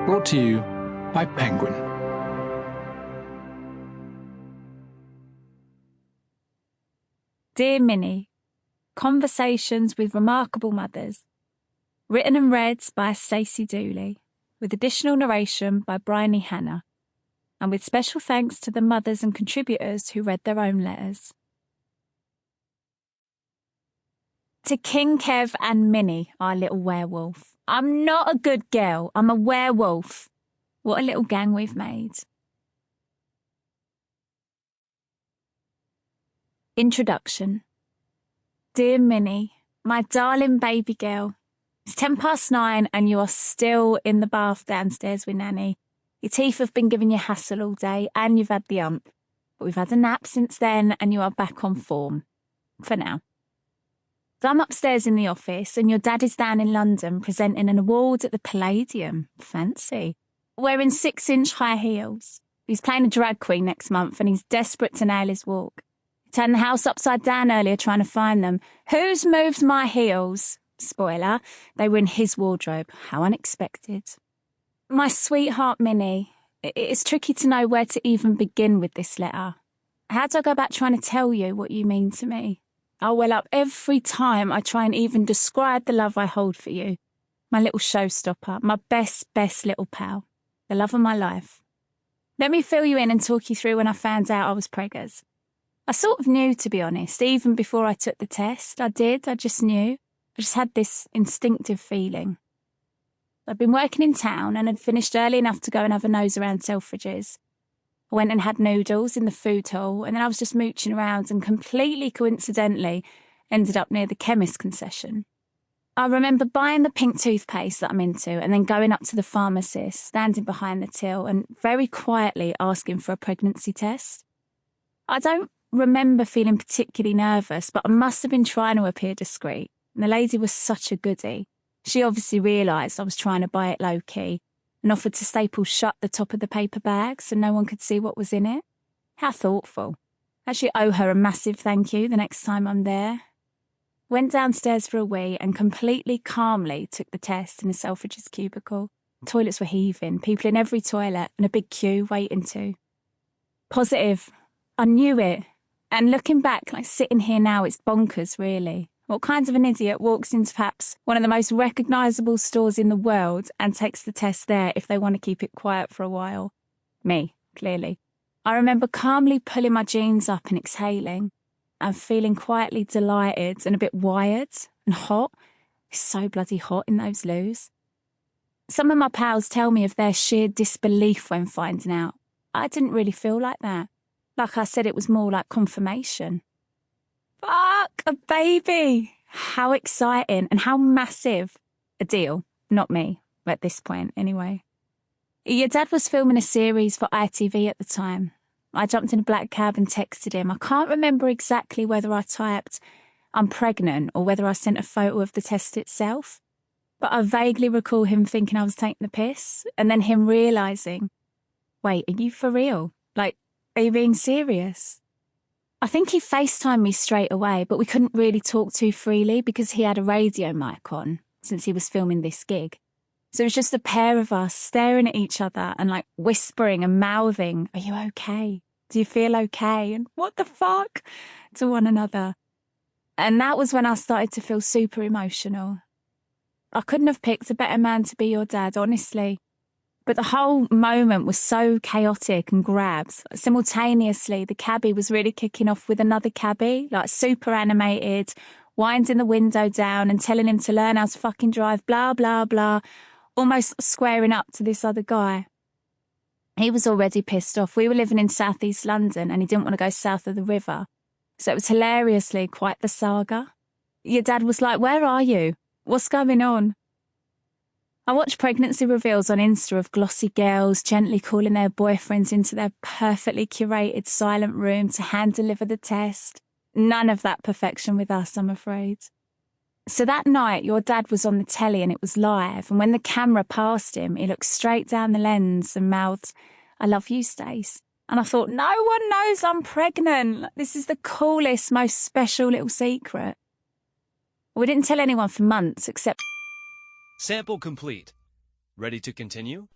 Brought to you by Penguin. Dear Minnie, Conversations with Remarkable Mothers. Written and read by Stacey Dooley, with additional narration by Bryony Hannah, and with special thanks to the mothers and contributors who read their own letters. To King Kev and Minnie, our little werewolf. I'm not a good girl, I'm a werewolf. What a little gang we've made. Introduction. Dear Minnie, my darling baby girl, it's 9:10 and you are still in the bath downstairs with Nanny. Your teeth have been giving you hassle all day and you've had the ump. But we've had a nap since then and you are back on form. For now. So I'm upstairs in the office and your dad is down in London presenting an award at the Palladium. Fancy. Wearing 6-inch high heels. He's playing a drag queen next month and he's desperate to nail his walk. He turned the house upside down earlier trying to find them. Who's moved my heels? Spoiler, they were in his wardrobe. How unexpected. My sweetheart Minnie, it's tricky to know where to even begin with this letter. How do I go about trying to tell you what you mean to me? I'll well up every time I try and even describe the love I hold for you. My little showstopper, my best little pal. The love of my life. Let me fill you in and talk you through when I found out I was preggers. I sort of knew, to be honest, even before I took the test. I just knew. I just had this instinctive feeling. I'd been working in town and had finished early enough to go and have a nose around Selfridges. I went and had noodles in the food hall, and then I was just mooching around and completely coincidentally ended up near the chemist concession. I remember buying the pink toothpaste that I'm into and then going up to the pharmacist, standing behind the till and very quietly asking for a pregnancy test. I don't remember feeling particularly nervous, but I must have been trying to appear discreet. And the lady was such a goodie. She obviously realised I was trying to buy it low-key and offered to staple shut the top of the paper bag so no one could see what was in it. How thoughtful. I actually owe her a massive thank you the next time I'm there. Went downstairs for a wee and completely calmly took the test in the Selfridges cubicle. Toilets were heaving, people in every toilet and a big queue waiting too. Positive. I knew it. And looking back, like sitting here now, it's bonkers, really. What kind of an idiot walks into perhaps one of the most recognisable stores in the world and takes the test there if they want to keep it quiet for a while? Me, clearly. I remember calmly pulling my jeans up and exhaling and feeling quietly delighted and a bit wired and hot. It's so bloody hot in those loos. Some of my pals tell me of their sheer disbelief when finding out. I didn't really feel like that. Like I said, it was more like confirmation. Fuck, a baby! How exciting and how massive a deal. Not me, at this point, anyway. Your dad was filming a series for ITV at the time. I jumped in a black cab and texted him. I can't remember exactly whether I typed, I'm pregnant, or whether I sent a photo of the test itself. But I vaguely recall him thinking I was taking the piss, and then him realising, wait, are you for real? Like, are you being serious? I think he FaceTimed me straight away, but we couldn't really talk too freely because he had a radio mic on, since he was filming this gig. So it was just the pair of us staring at each other and like whispering and mouthing, are you okay? Do you feel okay? And what the fuck? To one another. And that was when I started to feel super emotional. I couldn't have picked a better man to be your dad, honestly. But the whole moment was so chaotic and grabbed. Simultaneously, the cabbie was really kicking off with another cabbie, like super animated, winding the window down and telling him to learn how to fucking drive, blah, blah, blah, almost squaring up to this other guy. He was already pissed off. We were living in southeast London and he didn't want to go south of the river. So it was hilariously quite the saga. Your dad was like, where are you? What's going on? I watch pregnancy reveals on Insta of glossy girls gently calling their boyfriends into their perfectly curated silent room to hand deliver the test. None of that perfection with us, I'm afraid. So that night, your dad was on the telly and it was live, and when the camera passed him, he looked straight down the lens and mouthed, I love you, Stace. And I thought, no one knows I'm pregnant. This is the coolest, most special little secret. We didn't tell anyone for months, except... Sample complete. Ready to continue?